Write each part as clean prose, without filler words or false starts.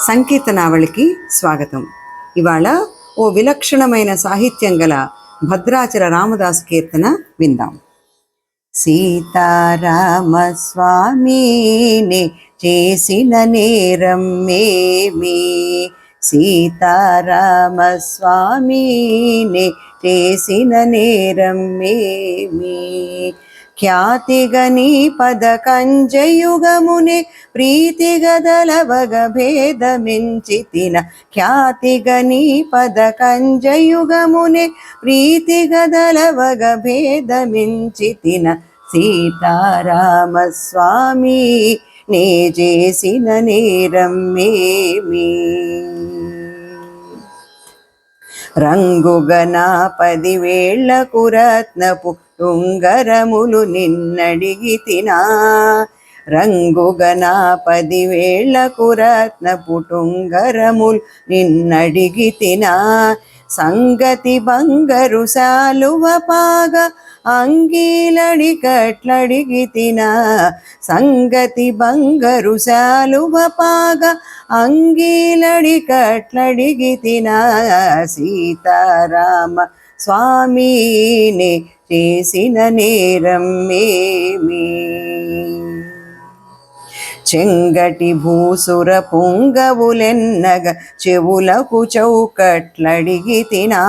సంకీర్తనావళికి స్వాగతం. ఇవాళ ఓ విలక్షణమైన సాహిత్యం గల భద్రాచల రామదాసు కీర్తన విందాం. సీతారామస్వామిని చేసిన నేరం మేమి, సీతారామస్వామిని చేసిన నేరం మేమి. ఖ్యాతిగని పద కంజయుగమునే ప్రీతిగదలవగ భేదమించితిన, ఖ్యాతిగని పద కంజయుగమునే ప్రీతిగదలవగ భేదమించితిన. సీతారామస్వామి నే చేసిన నేరం మేమి. రంగుగన 10,000 రత్నపు ఉంగరములు నిన్నడిగితినా, రంగుగన 10,000 రత్నపు ఉంగరములు నిన్నడిగితినా. సంగతి బంగరు శాలువ పాగ అంగీలడి కట్లడిగితినా, సంగతి బంగరు శాలువ పాగ అంగీలడి కట్లడిగితినా. సీతారామ స్వామిని చేసిన నేరం మేమి. చెంగటి భూసుర పుంగవులెన్నగ చెవులకు చౌకట్లడిగితినా,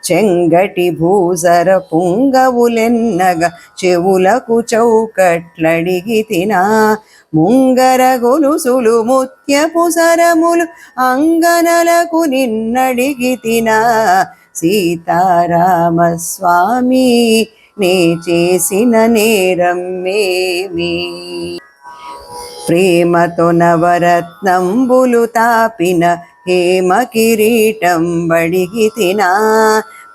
చెంగటి భూసర పుంగవులెన్నగ చెవులకు చౌకట్లడిగితినా. ముంగర గొలుసులు ముత్యపు సరములు అంగనలకు నిన్నడిగితినా. సీతారామస్వామి నే చేసిన నేరం మేమి. ప్రేమతో నవరత్నంబులు తాపిన హేమ కిరీటం బడిగితినా,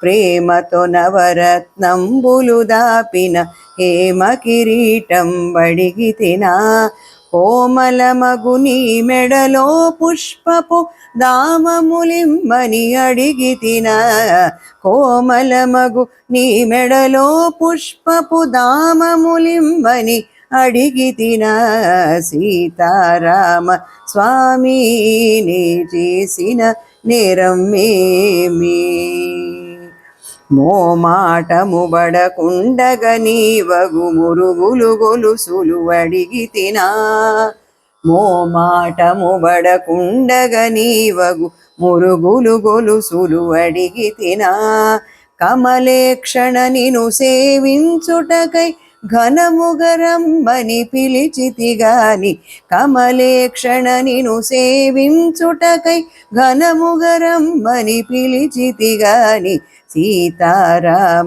ప్రేమతో నవరత్నంబులు దాపిన హేమ కిరీటం బడిగితినా. కోమల మగుని మెడలో పుష్పపు దామములిమ్మని అడిగితినా, కోమల మగు నీ మెడలో పుష్పపు దామములిమ్మని అడిగితినా. సీతారామ స్వామిని చేసిన నేరం మేమి. మోమాటము బడకుండగ నీవగు మురుగులు గొలుసులు అడిగితినా, మోమాటము బడకుండగ నీవగు మురుగులు గొలుసులు అడిగితినా. కమలేక్షణ నిను సేవించుటకై ఘనముగరమ్మని పిలిచితిగాని, కమలేక్షణ నిను సేవించుటకై ఘనముగరమ్మని పిలిచితిగాని. సీతారామస్వామి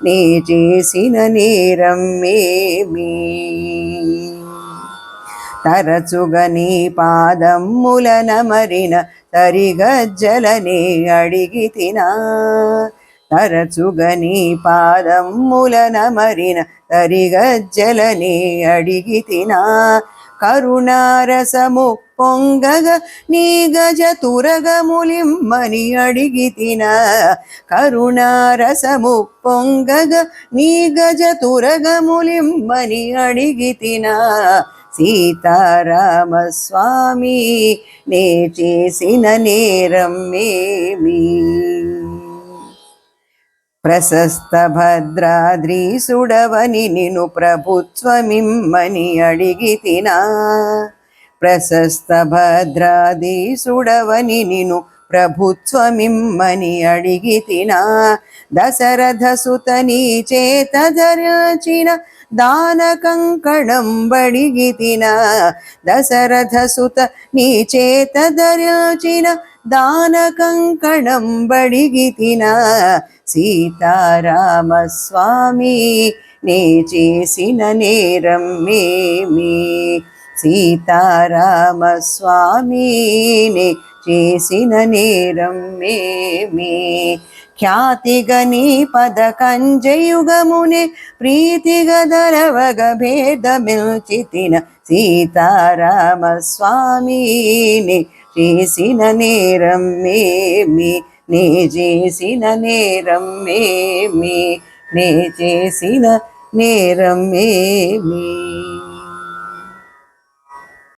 నే చేసిన నేరం మేమి. తరచుగా నీ పాదమ్ముల నమరిన తరిగజ్జలనే అడిగితినా, తరచుగా నీ పాదమ్ముల నమరిన తరిగజ్జలనే అడిగితినా. కరుణారసము పొంగగ నీ గజ తురగములిమ్మని అడిగితినా, కరుణారసము పొంగగ నీ గజ తురగములిమ్మని అడిగితినా. సీతారామస్వామి నే చేసిన నేరం మేమి. ప్రశస్త భద్రాద్రీసుడవని నిను ప్రభుత్వమిమ్మని అడిగితినా, ప్రశస్త భద్రాద్రీసుడవని నిను ప్రభుత్వమిమ్మని అడిగితినా. దశరథ సుత నీ చేత ధరించిన దాన కంకణం బడిగితినా, దశరథ సుత నీ చేత ధరించిన దాన కంకణం బడిగితినా. సీతారామస్వామి నే చేసిన నేరం మేమి. సీతారామస్వామి నే చేసిన నేరం మేమి. ఖ్యాతిగని పద కంజయుగమునే ప్రీతిగదలవగ భేదమిల్చితిన. సీతారామస్వామిని చేసిన నేరం మేమి, నే చేసిన నేరం మేమి, నే చేసిన నేరం మేమి.